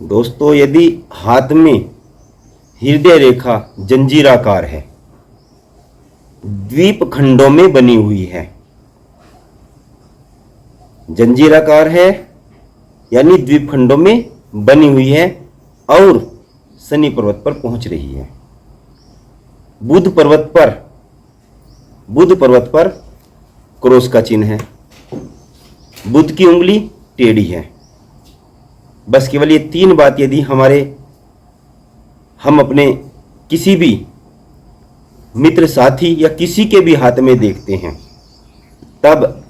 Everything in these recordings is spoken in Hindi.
दोस्तों, यदि हाथ में हृदय रेखा जंजीराकार है, द्वीप खंडों में बनी हुई है, जंजीराकार है यानी द्वीप खंडों में बनी हुई है और शनि पर्वत पर पहुंच रही है। बुध पर्वत पर क्रॉस का चिन्ह है। बुध की उंगली टेढ़ी है। बस केवल ये 3 बात यदि हम अपने किसी भी मित्र साथी या किसी के भी हाथ में देखते हैं, तब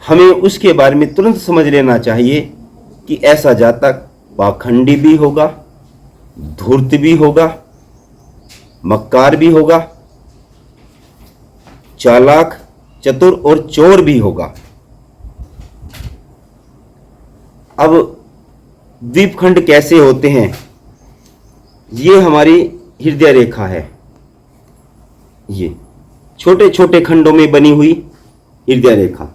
हमें उसके बारे में तुरंत समझ लेना चाहिए कि ऐसा जातक पाखंडी भी होगा, धूर्त भी होगा, मक्कार भी होगा, चालाक, चतुर और चोर भी होगा। अब द्वीपखंड कैसे होते हैं? ये हमारी हृदय रेखा है। ये छोटे छोटे खंडों में बनी हुई हृदय रेखा।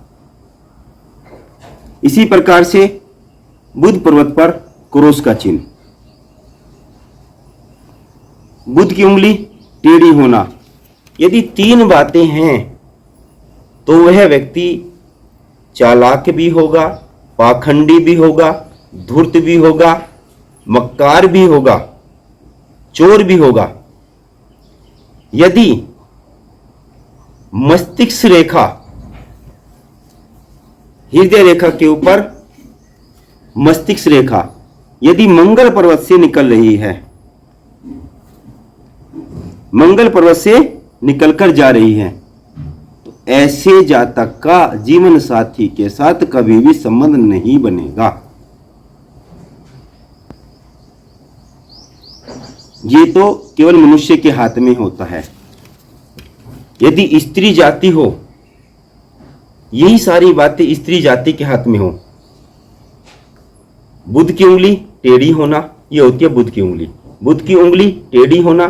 इसी प्रकार से बुध पर्वत पर क्रॉस का चिन्ह, बुध की उंगली टेढ़ी होना। यदि 3 बातें हैं तो वह व्यक्ति चालाक भी होगा, पाखंडी भी होगा, धूर्त भी होगा, मक्कार भी होगा, चोर भी होगा। यदि मस्तिष्क रेखा हृदय रेखा के ऊपर मस्तिष्क रेखा यदि मंगल पर्वत से निकल रही है, मंगल पर्वत से निकलकर जा रही है, तो ऐसे जातक का जीवन साथी के साथ कभी भी संबंध नहीं बनेगा। ये तो केवल मनुष्य के हाथ में होता है। यदि स्त्री जाति हो, यही सारी बातें स्त्री जाति के हाथ में हो। बुध की उंगली टेढ़ी होना, ये होती है बुध की उंगली। बुध की उंगली टेढ़ी होना,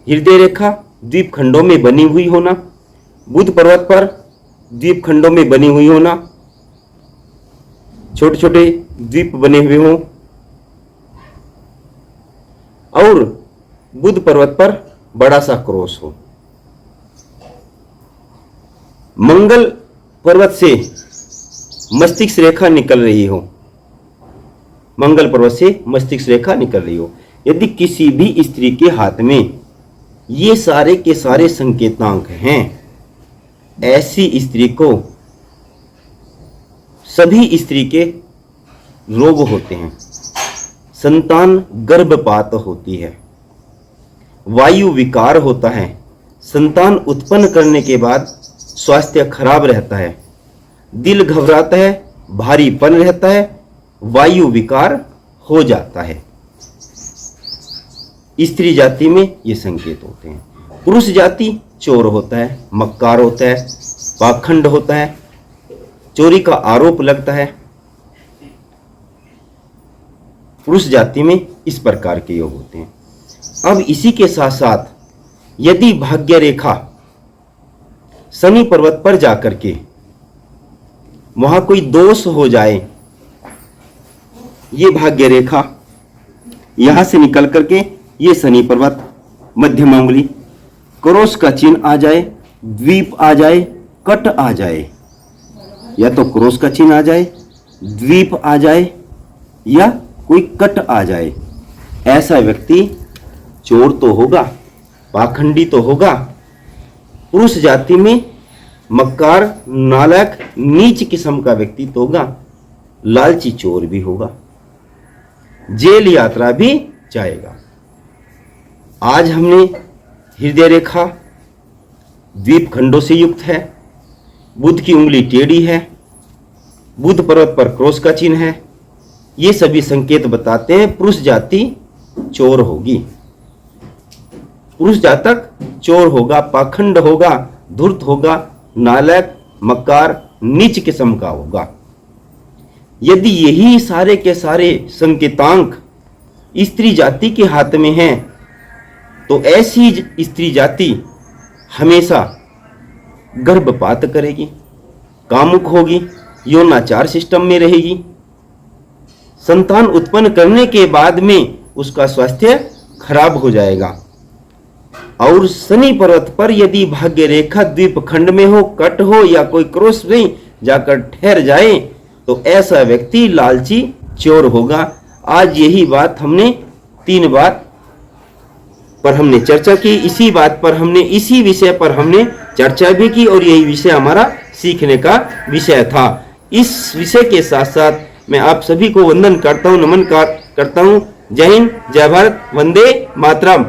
हृदय रेखा द्वीप खंडों में बनी हुई होना, बुध पर्वत पर द्वीप खंडों में बनी हुई होना, छोटे छोटे द्वीप बने हुए हों, और बुध पर्वत पर बड़ा सा क्रॉस हो। मंगल पर्वत से मस्तिष्क रेखा निकल रही हो, मंगल पर्वत से मस्तिष्क रेखा निकल रही हो। यदि किसी भी स्त्री के हाथ में ये सारे के सारे संकेतांक हैं, ऐसी स्त्री को सभी स्त्री के रोग होते हैं। संतान गर्भपात होती है, वायु विकार होता है, संतान उत्पन्न करने के बाद स्वास्थ्य खराब रहता है, दिल घबराता है, भारीपन रहता है, वायु विकार हो जाता है। स्त्री जाति में ये संकेत होते हैं। पुरुष जाति चोर होता है, मक्कार होता है, पाखंड होता है, चोरी का आरोप लगता है। पुरुष जाति में इस प्रकार के योग होते हैं। अब इसी के साथ साथ यदि भाग्य रेखा शनि पर्वत पर जाकर के वहां कोई दोष हो जाए, ये भाग्य रेखा यहां से निकल करके ये शनि पर्वत, मध्यम उंगली, क्रॉस का चिन्ह आ जाए, द्वीप आ जाए, कट आ जाए, या तो क्रॉस का चिन्ह आ जाए, द्वीप आ जाए, या कोई कट आ जाए, ऐसा व्यक्ति चोर तो होगा, पाखंडी तो होगा, पुरुष जाति में मक्कार, नालायक, नीच किस्म का व्यक्ति तो होगा, लालची चोर भी होगा, जेल यात्रा भी जाएगा। आज हमने हृदय रेखा द्वीप खंडों से युक्त है, बुध की उंगली टेढ़ी है, बुध पर्वत पर क्रॉस का चिन्ह है, ये सभी संकेत बताते हैं पुरुष जाति चोर होगी, पुरुष जातक चोर होगा, पाखंड होगा, धूर्त होगा, नालायक, मक्कार, नीच किस्म का होगा। यदि यही सारे के सारे संकेतांक स्त्री जाति के हाथ में हैं, तो ऐसी स्त्री जाति हमेशा गर्भपात करेगी, कामुक होगी, यौनाचार सिस्टम में रहेगी, संतान उत्पन्न करने के बाद में उसका स्वास्थ्य खराब हो जाएगा। और शनि पर्वत पर यदि भाग्य रेखा द्वीप खंड में हो, कट हो या कोई क्रॉस में जाकर ठहर जाए तो ऐसा व्यक्ति लालची चोर होगा। आज यही बात हमने 3 बात पर हमने चर्चा की, इसी बात पर हमने, इसी विषय पर हमने चर्चा भी की और यही विषय हमारा सीखने का विषय था। इस विषय के साथ साथ मैं आप सभी को वंदन करता हूँ, नमन करता हूँ। जय हिंद, जय भारत, वंदे मातरम।